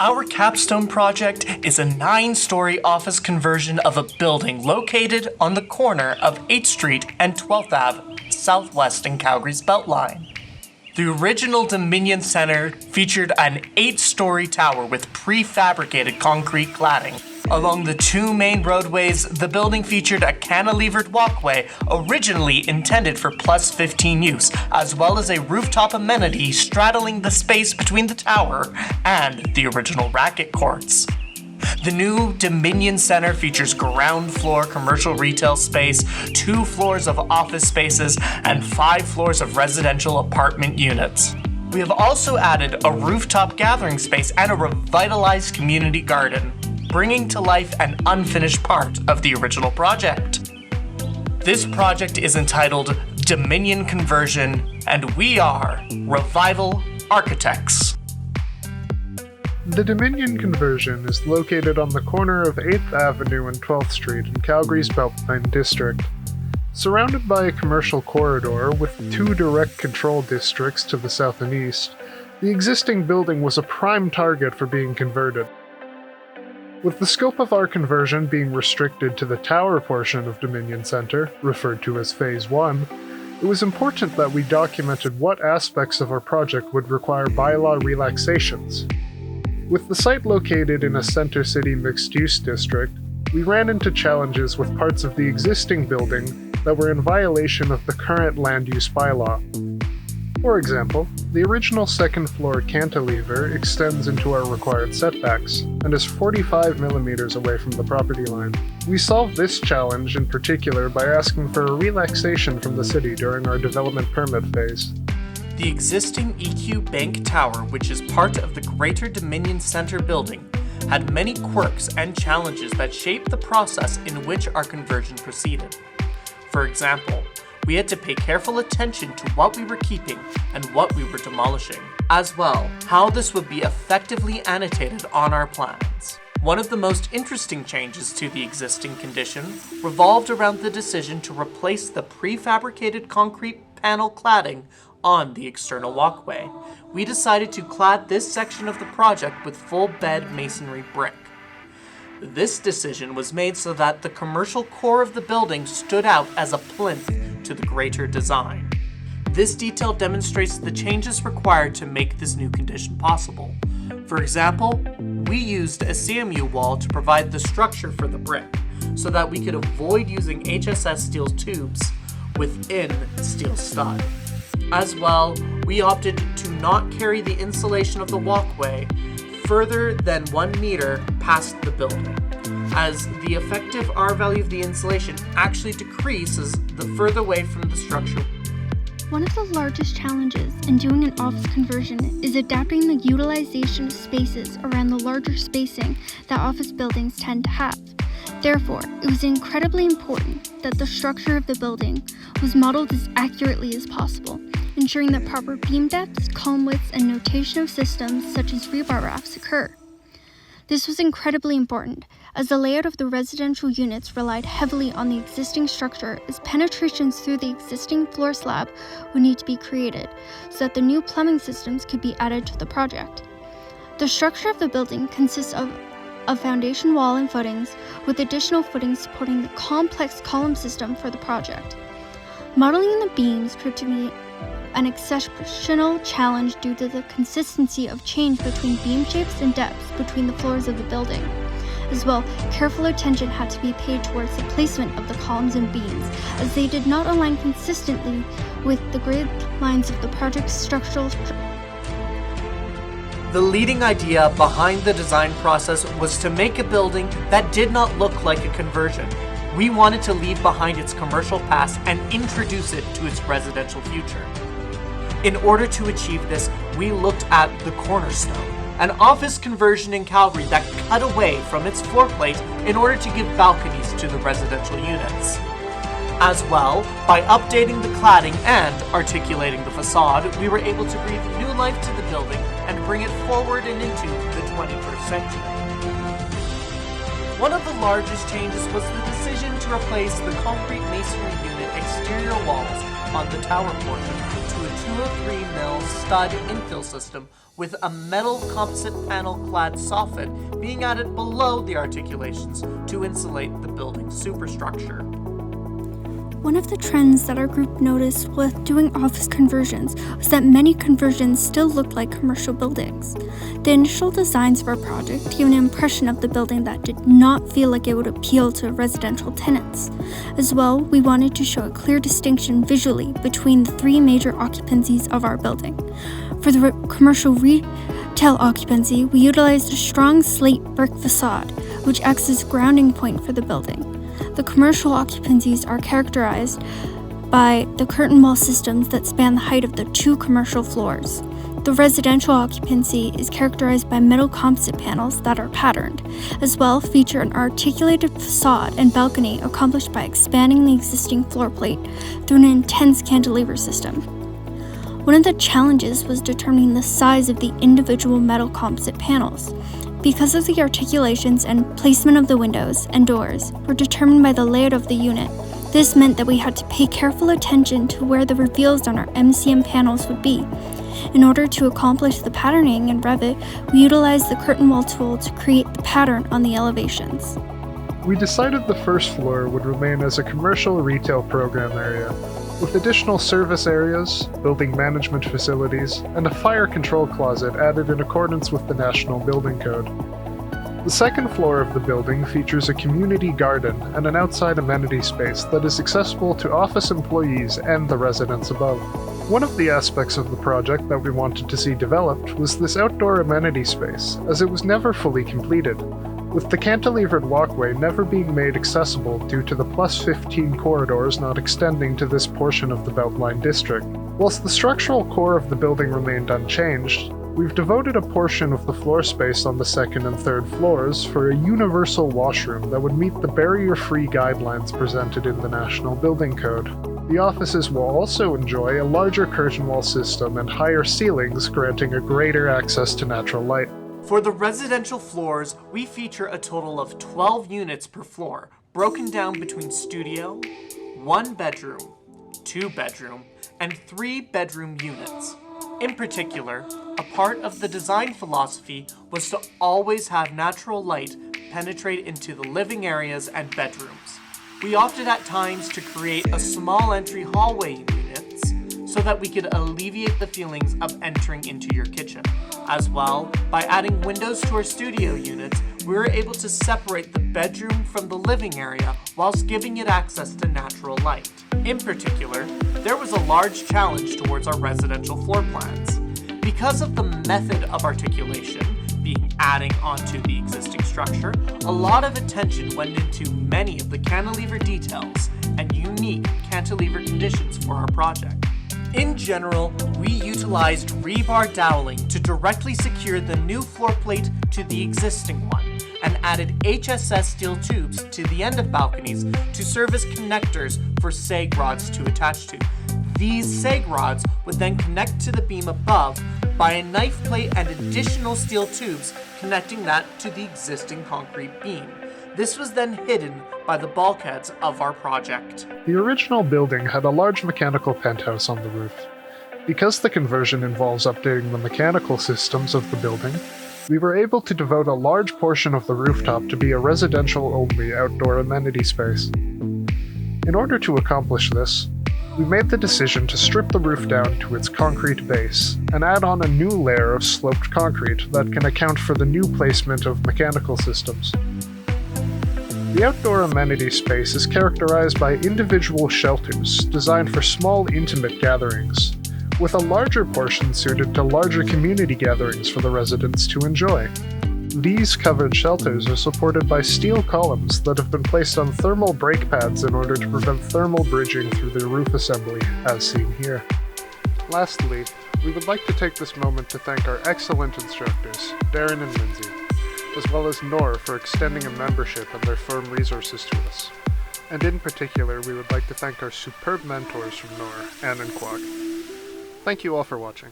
Our Capstone project is a 9-story office conversion of a building located on the corner of 8th Street and 12th Ave, southwest in Calgary's Beltline. The original Dominion Centre featured an 8-story tower with prefabricated concrete cladding. Along the two main roadways, the building featured a cantilevered walkway originally intended for plus 15 use, as well as a rooftop amenity straddling the space between the tower and the original racket courts. The new Dominion Centre features ground floor commercial retail space, 2 floors of office spaces, and 5 floors of residential apartment units. We have also added a rooftop gathering space and a revitalized community garden, bringing to life an unfinished part of the original project. This project is entitled Dominion Conversion, and we are Revival Architects. The Dominion Conversion is located on the corner of 8th Avenue and 12th Street in Calgary's Beltline district. Surrounded by a commercial corridor with 2 direct control districts to the south and east, the existing building was a prime target for being converted. With the scope of our conversion being restricted to the tower portion of Dominion Centre, referred to as Phase 1, it was important that we documented what aspects of our project would require bylaw relaxations. With the site located in a center city mixed-use district, we ran into challenges with parts of the existing building that were in violation of the current land use bylaw. For example, the original second-floor cantilever extends into our required setbacks and is 45 millimeters away from the property line. We solved this challenge in particular by asking for a relaxation from the city during our development permit phase. The existing EQ Bank Tower, which is part of the Greater Dominion Centre building, had many quirks and challenges that shaped the process in which our conversion proceeded. For example, we had to pay careful attention to what we were keeping and what we were demolishing, as well how this would be effectively annotated on our plans. One of the most interesting changes to the existing condition revolved around the decision to replace the prefabricated concrete panel cladding on the external walkway. We decided to clad this section of the project with full bed masonry brick. This decision was made so that the commercial core of the building stood out as a plinth to the greater design. This detail demonstrates the changes required to make this new condition possible. For example, we used a CMU wall to provide the structure for the brick, so that we could avoid using HSS steel tubes within steel stud. As well, we opted to not carry the insulation of the walkway further than 1 meter past the building, as the effective R value of the insulation actually decreases the further away from the structure. One of the largest challenges in doing an office conversion is adapting the utilization of spaces around the larger spacing that office buildings tend to have. Therefore, it was incredibly important that the structure of the building was modeled as accurately as possible, ensuring that proper beam depths, column widths, and notation of systems such as rebar rafts occur. This was incredibly important, as the layout of the residential units relied heavily on the existing structure, as penetrations through the existing floor slab would need to be created, so that the new plumbing systems could be added to the project. The structure of the building consists of a foundation wall and footings, with additional footings supporting the complex column system for the project. Modeling the beams proved to be an exceptional challenge due to the consistency of change between beam shapes and depths between the floors of the building. As well, careful attention had to be paid towards the placement of the columns and beams, as they did not align consistently with the grid lines of the project's structural. The leading idea behind the design process was to make a building that did not look like a conversion. We wanted to leave behind its commercial past and introduce it to its residential future. In order to achieve this, we looked at the Cornerstone, an office conversion in Calgary that cut away from its floor plate in order to give balconies to the residential units. As well, by updating the cladding and articulating the facade, we were able to breathe new life to the building and bring it forward and into the 21st century. One of the largest changes was the decision to replace the concrete masonry unit exterior walls on the tower portion to a 203 mil stud infill system with a metal composite panel clad soffit being added below the articulations to insulate the building's superstructure. One of the trends that our group noticed with doing office conversions was that many conversions still looked like commercial buildings. The initial designs of our project gave an impression of the building that did not feel like it would appeal to residential tenants. As well, we wanted to show a clear distinction visually between the three major occupancies of our building. For the commercial retail occupancy, we utilized a strong slate brick facade, which acts as a grounding point for the building. The commercial occupancies are characterized by the curtain wall systems that span the height of the two commercial floors. The residential occupancy is characterized by metal composite panels that are patterned, as well feature an articulated facade and balcony accomplished by expanding the existing floor plate through an intense cantilever system. One of the challenges was determining the size of the individual metal composite panels. Because of the articulations and placement of the windows and doors were determined by the layout of the unit, this meant that we had to pay careful attention to where the reveals on our MCM panels would be. In order to accomplish the patterning in Revit, we utilized the curtain wall tool to create the pattern on the elevations. We decided the first floor would remain as a commercial retail program area, with additional service areas, building management facilities, and a fire control closet added in accordance with the National Building Code. The second floor of the building features a community garden and an outside amenity space that is accessible to office employees and the residents above. One of the aspects of the project that we wanted to see developed was this outdoor amenity space, as it was never fully completed, with the cantilevered walkway never being made accessible due to the +15 corridors not extending to this portion of the Beltline district. Whilst the structural core of the building remained unchanged, we've devoted a portion of the floor space on the second and third floors for a universal washroom that would meet the barrier-free guidelines presented in the National Building Code. The offices will also enjoy a larger curtain wall system and higher ceilings, granting a greater access to natural light. For the residential floors, we feature a total of 12 units per floor, broken down between studio, 1 bedroom, 2 bedroom, and 3 bedroom units. In particular, a part of the design philosophy was to always have natural light penetrate into the living areas and bedrooms. We opted at times to create a small entry hallway units so that we could alleviate the feelings of entering into your kitchen. As well, by adding windows to our studio units, we were able to separate the bedroom from the living area whilst giving it access to natural light. In particular, there was a large challenge towards our residential floor plans. Because of the method of articulation, being adding onto the existing structure, a lot of attention went into many of the cantilever details and unique cantilever conditions for our project. In general, we utilized rebar doweling to directly secure the new floor plate to the existing one, and added HSS steel tubes to the end of balconies to serve as connectors for sag rods to attach to. These sag rods would then connect to the beam above by a knife plate and additional steel tubes connecting that to the existing concrete beam. This was then hidden by the bulkheads of our project. The original building had a large mechanical penthouse on the roof. Because the conversion involves updating the mechanical systems of the building, we were able to devote a large portion of the rooftop to be a residential-only outdoor amenity space. In order to accomplish this, we made the decision to strip the roof down to its concrete base and add on a new layer of sloped concrete that can account for the new placement of mechanical systems. The outdoor amenity space is characterized by individual shelters designed for small, intimate gatherings, with a larger portion suited to larger community gatherings for the residents to enjoy. These covered shelters are supported by steel columns that have been placed on thermal brake pads in order to prevent thermal bridging through the roof assembly, as seen here. Lastly, we would like to take this moment to thank our excellent instructors, Darren and Lindsay, as well as Nor for extending a membership and their firm resources to us. And in particular, we would like to thank our superb mentors from Nor, Anne and Kwok. Thank you all for watching.